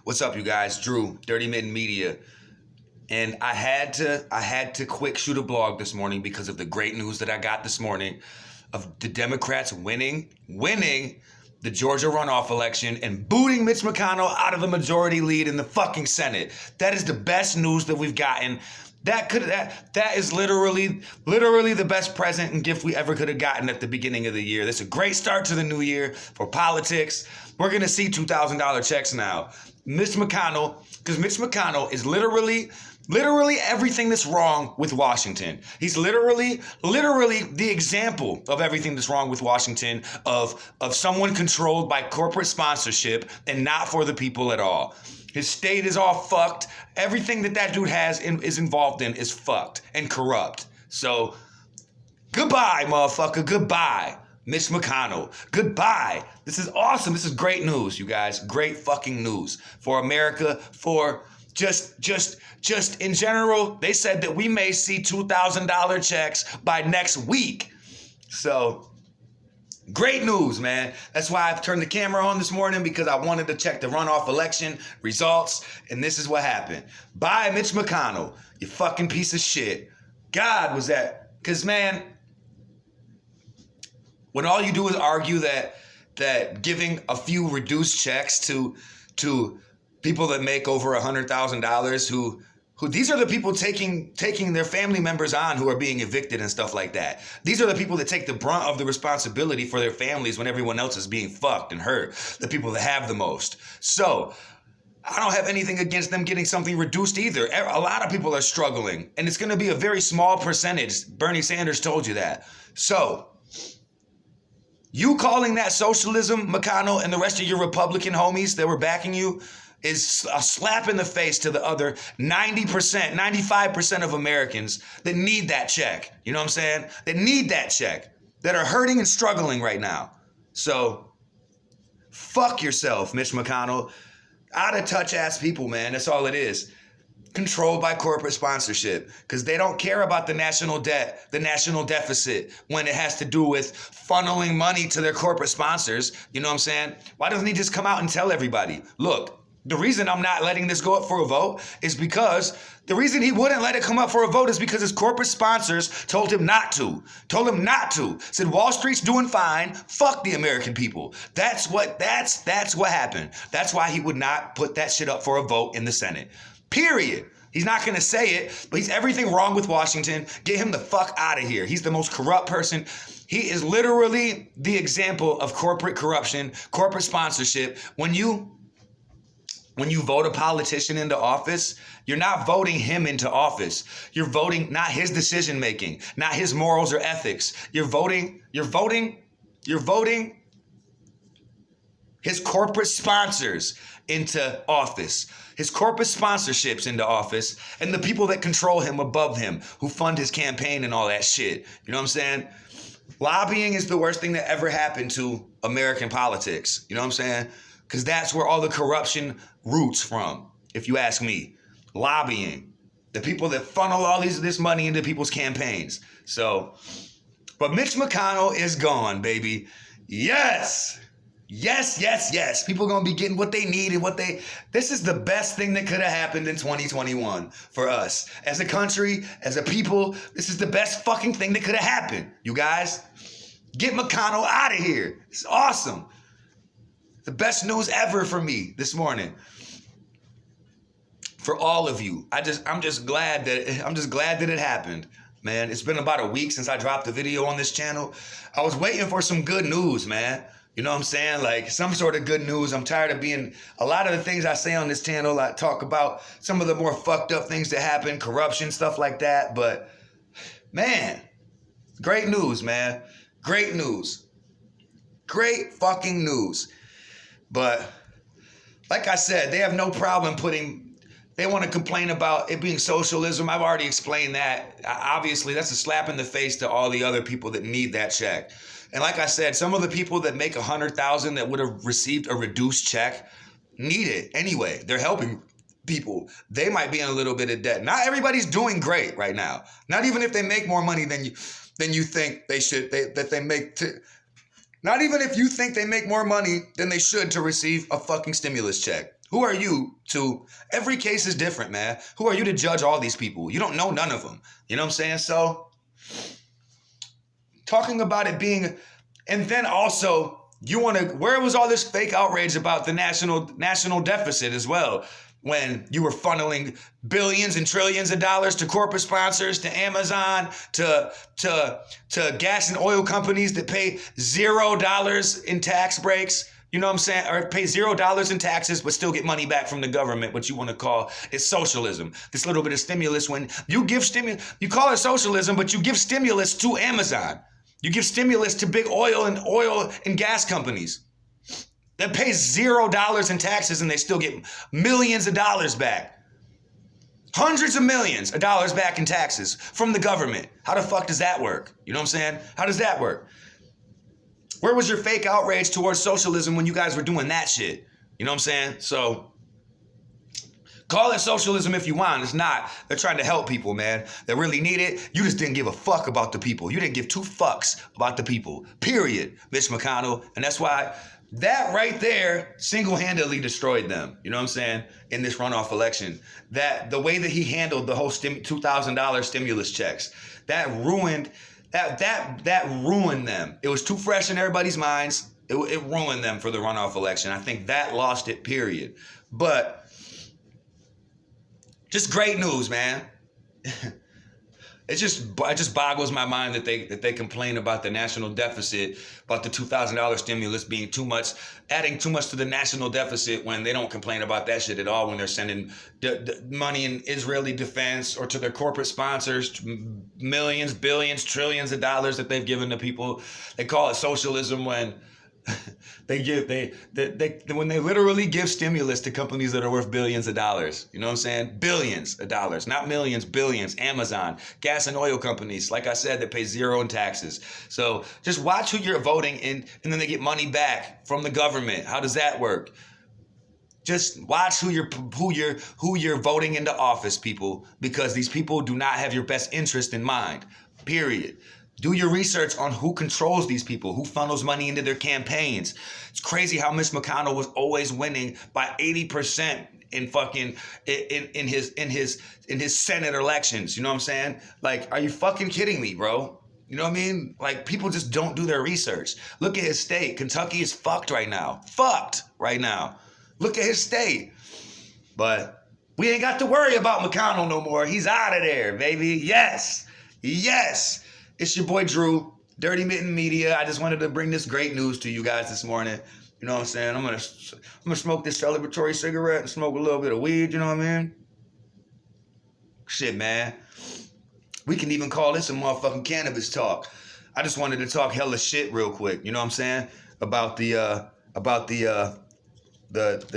What's up, you guys? Drew, Dirty Mitten Media. And I had to quick shoot a blog this morning because of the great news that I got this morning of the Democrats winning the Georgia runoff election and booting Mitch McConnell out of the majority lead in the fucking Senate. That is the best news that we've gotten. That is literally the best present and gift we ever could have gotten at the beginning of the year. That's a great start to the new year for politics. We're gonna see $2,000 checks now. Mitch McConnell, because Mitch McConnell is literally everything that's wrong with Washington. He's literally the example of everything that's wrong with Washington, of someone controlled by corporate sponsorship and not for the people at all. His state is all fucked. Everything that dude is involved in is fucked and corrupt. So, goodbye, motherfucker. Goodbye, Mitch McConnell. Goodbye. This is awesome. This is great news, you guys. Great fucking news for America, for just in general. They said that we may see $2,000 checks by next week. So, great news, man. That's why I've turned the camera on this morning, because I wanted to check the runoff election results, and this is what happened. Bye, Mitch McConnell, you fucking piece of shit. God, was that? Because, man, when all you do is argue that giving a few reduced checks to people that make over $100,000 who these are the people taking their family members on who are being evicted and stuff like that. These are the people that take the brunt of the responsibility for their families when everyone else is being fucked and hurt. The people that have the most. So I don't have anything against them getting something reduced either. A lot of people are struggling, and it's going to be a very small percentage. Bernie Sanders told you that. So you calling that socialism, McConnell, and the rest of your Republican homies that were backing you, is a slap in the face to the other 90%, 95% of Americans that need that check. You know what I'm saying? That need that check, that are hurting and struggling right now. So, fuck yourself, Mitch McConnell. Out of touch ass people, man. That's all it is. Controlled by corporate sponsorship, because they don't care about the national debt, the national deficit, when it has to do with funneling money to their corporate sponsors. You know what I'm saying? Why doesn't he just come out and tell everybody, look, the reason I'm not letting this go up for a vote is because the reason he wouldn't let it come up for a vote is because his corporate sponsors told him not to. Said Wall Street's doing fine. Fuck the American people. That's what happened. That's why he would not put that shit up for a vote in the Senate. Period. He's not going to say it, but he's everything wrong with Washington. Get him the fuck out of here. He's the most corrupt person. He is literally the example of corporate corruption, corporate sponsorship. When you vote a politician into office, you're not voting him into office. You're voting not his decision making, not his morals or ethics. You're voting his corporate sponsors into office, his corporate sponsorships into office, and the people that control him above him, who fund his campaign and all that shit. You know what I'm saying? Lobbying is the worst thing that ever happened to American politics. You know what I'm saying? Because that's where all the corruption roots from, if you ask me. Lobbying. The people that funnel all this money into people's campaigns. So, but Mitch McConnell is gone, baby. Yes! Yes. People are going to be getting what they need and this is the best thing that could have happened in 2021 for us. As a country, as a people, this is the best fucking thing that could have happened. You guys, get McConnell out of here. It's awesome. The best news ever for me this morning. For all of you. I'm just glad that it happened. Man, it's been about a week since I dropped the video on this channel. I was waiting for some good news, man. You know what I'm saying? Like some sort of good news. I'm tired of a lot of the things I say on this channel, I talk about some of the more fucked up things that happen, corruption, stuff like that. But man, great news, man. Great news. Great fucking news. But like I said, they have no problem they want to complain about it being socialism. I've already explained that. Obviously, that's a slap in the face to all the other people that need that check. And like I said, some of the people that make $100,000 that would have received a reduced check need it anyway. They're helping people. They might be in a little bit of debt. Not everybody's doing great right now. Not even if they make more money than you think they should. Not even if you think they make more money than they should to receive a fucking stimulus check. Who are you to, every case is different, man. Who are you to judge all these people? You don't know none of them. You know what I'm saying? So, talking about it being, and then also, you want to, where was all this fake outrage about the national deficit as well? When you were funneling billions and trillions of dollars to corporate sponsors, to Amazon, to gas and oil companies that pay $0 in tax breaks, you know what I'm saying? Or pay $0 in taxes, but still get money back from the government, what you want to call is socialism. This little bit of stimulus, when you give stimulus, you call it socialism, but you give stimulus to Amazon. You give stimulus to big oil and gas companies that pay $0 in taxes and they still get millions of dollars back. Hundreds of millions of dollars back in taxes from the government. How the fuck does that work? You know what I'm saying? How does that work? Where was your fake outrage towards socialism when you guys were doing that shit? You know what I'm saying? So, call it socialism if you want. It's not. They're trying to help people, man. They really need it. You just didn't give a fuck about the people. You didn't give two fucks about the people. Period, Mitch MCConnell. And that's why that right there single-handedly destroyed them. You know what I'm saying? In this runoff election. That the way that he handled the whole $2,000 stimulus checks, that ruined them. It was too fresh in everybody's minds. It ruined them for the runoff election. I think that lost it, period. But just great news, man. It just boggles my mind that they complain about the national deficit, about the $2,000 stimulus being too much, adding too much to the national deficit, when they don't complain about that shit at all when they're sending money in Israeli defense or to their corporate sponsors, millions, billions, trillions of dollars that they've given to people. They call it socialism when when they literally give stimulus to companies that are worth billions of dollars. You know what I'm saying? Billions of dollars, not millions, billions. Amazon, gas and oil companies, like I said, that pay $0 in taxes. So just watch who you're voting in, and then they get money back from the government. How does that work? Just watch who you're voting into office, people, because these people do not have your best interest in mind. Period. Do your research on who controls these people, who funnels money into their campaigns. It's crazy how Mitch MCConnell was always winning by 80% in fucking in his Senate elections. You know what I'm saying? Like, are you fucking kidding me, bro? You know what I mean? Like, people just don't do their research. Look at his state. Kentucky is fucked right now. Fucked right now. Look at his state. But we ain't got to worry about MCConnell no more. He's out of there, baby. Yes. Yes. It's your boy Drew, Dirty Mitten Media. I just wanted to bring this great news to you guys this morning. You know what I'm saying? I'm gonna smoke this celebratory cigarette and smoke a little bit of weed. You know what I mean? Shit, man. We can even call this a motherfucking cannabis talk. I just wanted to talk hella shit real quick. You know what I'm saying? About the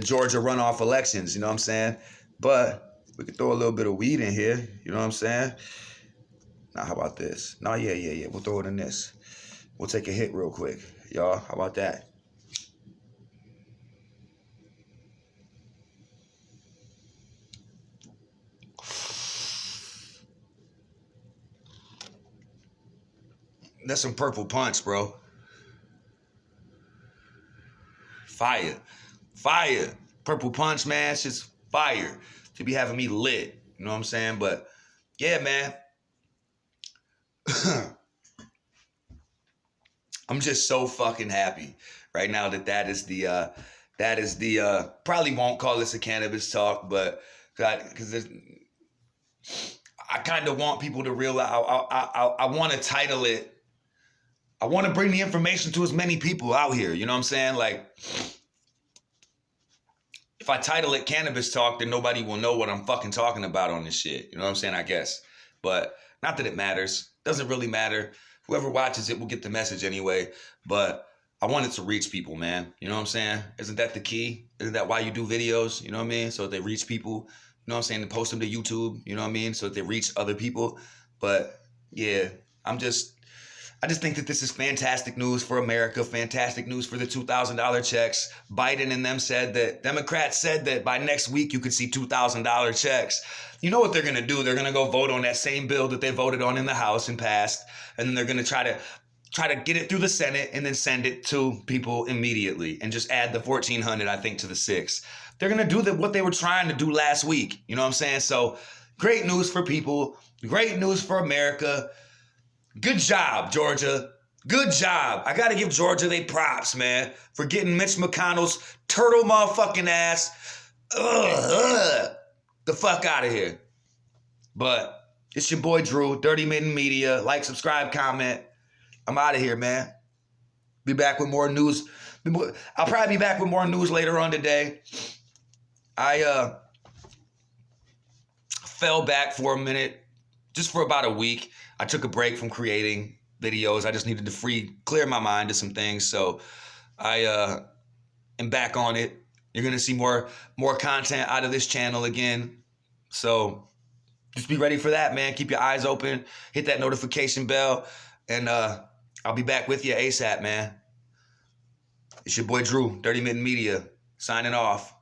Georgia runoff elections. You know what I'm saying? But we could throw a little bit of weed in here. You know what I'm saying? Now, how about this? No, yeah. We'll throw it in this. We'll take a hit real quick. Y'all, how about that? That's some purple punch, bro. Fire. Purple punch, man. It's just fire. To be having me lit. You know what I'm saying? But, yeah, man. I'm just so fucking happy right now that is the probably won't call this a cannabis talk, but because I kind of want people to realize, I want to title it, I want to bring the information to as many people out here, you know what I'm saying? Like, if I title it cannabis talk, then nobody will know what I'm fucking talking about on this shit, you know what I'm saying, I guess. But not that it matters. Doesn't really matter. Whoever watches it will get the message anyway. But I want it to reach people, man. You know what I'm saying? Isn't that the key? Isn't that why you do videos? You know what I mean? So that they reach people. You know what I'm saying? To post them to YouTube. You know what I mean? So that they reach other people. But yeah, I just think that this is fantastic news for America, fantastic news for the $2,000 checks. Biden and them Democrats said that by next week you could see $2,000 checks. You know what they're going to do? They're going to go vote on that same bill that they voted on in the House and passed, and then they're going to try to get it through the Senate and then send it to people immediately and just add the 1,400, I think, to the 6. they're going to do what they were trying to do last week. You know what I'm saying? So great news for people. Great news for America. Good job, Georgia. Good job. I got to give Georgia they props, man, for getting Mitch McConnell's turtle motherfucking ass the fuck out of here. But it's your boy Drew, Dirty Mitten Media. Like, subscribe, comment. I'm out of here, man. Be back with more news. I'll probably be back with more news later on today. I fell back for a minute, just for about a week. I took a break from creating videos. I just needed to clear my mind to some things. So I am back on it. You're going to see more content out of this channel again. So just be ready for that, man. Keep your eyes open. Hit that notification bell. And I'll be back with you ASAP, man. It's your boy Drew, Dirty Mitten Media, signing off.